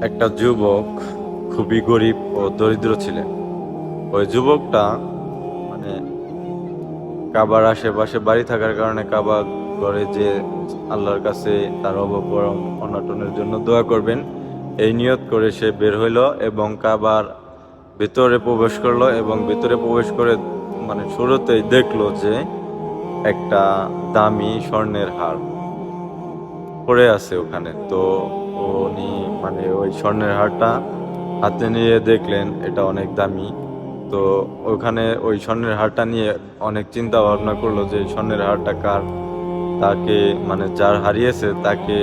একটা যুবক খুবই গরিব ও দরিদ্র ছিলেন। ওই যুবকটা মানে কাবার আশেপাশে বাড়ি থাকার কারণে কাবা ঘরে যে আল্লাহর কাছে তার অভাব অনটনের জন্য দোয়া করবেন এই নিয়ত করে সে বের হইলো এবং কাবার ভিতরে প্রবেশ করলো এবং ভিতরে প্রবেশ করে শুরুতেই দেখলো যে একটা দামি স্বর্ণের হার পড়ে আছে ওখানে। তো উনি ওই স্বর্ণের হারটা হাতে নিয়ে দেখলেন এটা অনেক দামি। তো ওখানে ওই স্বর্ণের হারটা নিয়ে অনেক চিন্তা ভাবনা করলো যে স্বর্ণের হারটা কার, তাকে যার হারিয়েছে তাকে,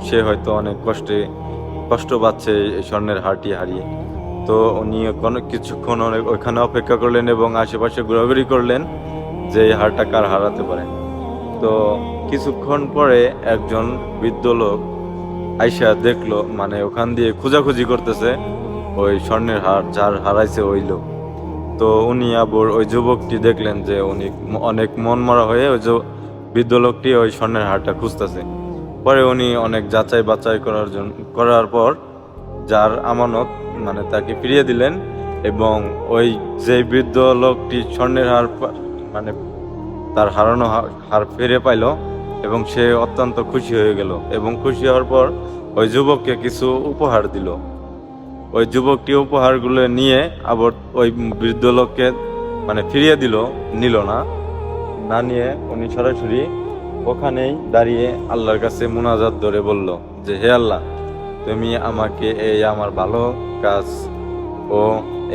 সে হয়তো অনেক কষ্ট পাচ্ছে এই স্বর্ণের হারটি হারিয়ে। তো উনি কিছুক্ষণ অনেক ওইখানে অপেক্ষা করলেন এবং আশেপাশে ঘোরাঘুরি করলেন যে এই হারটা কার হারাতে পারে। তো কিছুক্ষণ পরে একজন বৃদ্ধ লোক আইসা দেখলো ওখান দিয়ে খোঁজাখুঁজি করতেছে ওই স্বর্ণের হার, যার হারাইছে ওই লোক। তো উনি আবার ওই যুবকটি দেখলেন যে উনি অনেক মন মরা হয়ে ওই যে বৃদ্ধ লোকটি ওই স্বর্ণের হারটা খুঁজতেছে। পরে উনি অনেক যাচাই বাছাই করার পর যার আমানত তাকে ফিরিয়ে দিলেন এবং ওই যে বৃদ্ধ লোকটি স্বর্ণের হার মানে তার হারানো হার ফিরে পাইল এবং সে অত্যন্ত খুশি হয়ে গেল এবং খুশি হওয়ার পর ওই যুবককে কিছু উপহার দিল। ওই যুবকটি উপহারগুলো নিয়ে আবার ওই বৃদ্ধ লোককে ফিরিয়ে নিল না, না নিয়ে উনি সরাসরি ওখানেই দাঁড়িয়ে আল্লাহর কাছে মুনাজাত ধরে বলল যে হে আল্লাহ, তুমি আমাকে এই আমার ভালো কাজ ও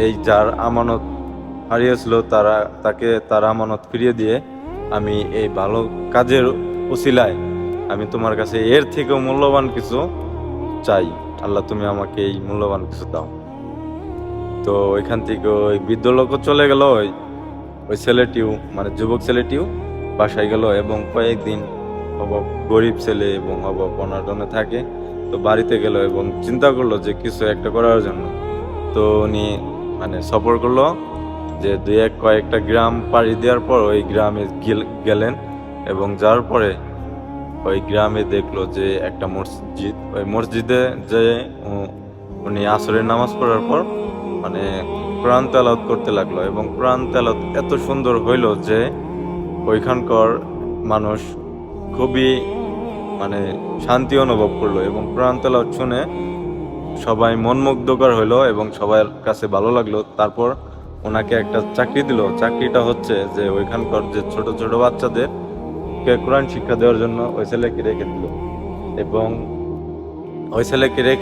এই যার আমানত হারিয়েছিল তাকে তার আমানত ফিরিয়ে দিয়ে আমি এই ভালো কাজের উসিলায় আমি তোমার কাছে এর থেকেও মূল্যবান কিছু চাই। আল্লাহ, তুমি আমাকে এই মূল্যবান কিছু দাও। তো ওইখান থেকে ওই বৃদ্ধ লোকও চলে গেল, ওই ওই ছেলেটিও যুবক ছেলেটিও বাসায় গেল এবং কয়েকদিন অভাব, গরিব ছেলে এবং অভাব অনটনে থাকে। তো বাড়িতে গেল এবং চিন্তা করলো যে কিছু একটা করার জন্য। তো উনি সফর করলো যে কয়েকটা গ্রাম পাড়ি দেওয়ার পর ওই গ্রামে গেলেন এবং যাওয়ার পরে ওই গ্রামে দেখলো যে একটা মসজিদ। ওই মসজিদে যে উনি আসরের নামাজ পড়ার পর কোরআন তেলাওয়াত করতে লাগলো এবং কোরআন তেলাওয়াত এত সুন্দর হইল যে ওইখানকার মানুষ খুবই শান্তি অনুভব করলো এবং কোরআন তেলাওয়াত শুনে সবাই মনমুগ্ধকর হইলো এবং সবার কাছে ভালো লাগলো। তারপর ওনাকে একটা চাকরি দিল। চাকরিটা হচ্ছে যে ওইখানকার যে ছোট ছোট বাচ্চাদের কোরআন শিক্ষা দেওয়ার জন্য ওই ছেলেকে রেখে দিল এবং ওই ছেলেকে রেখে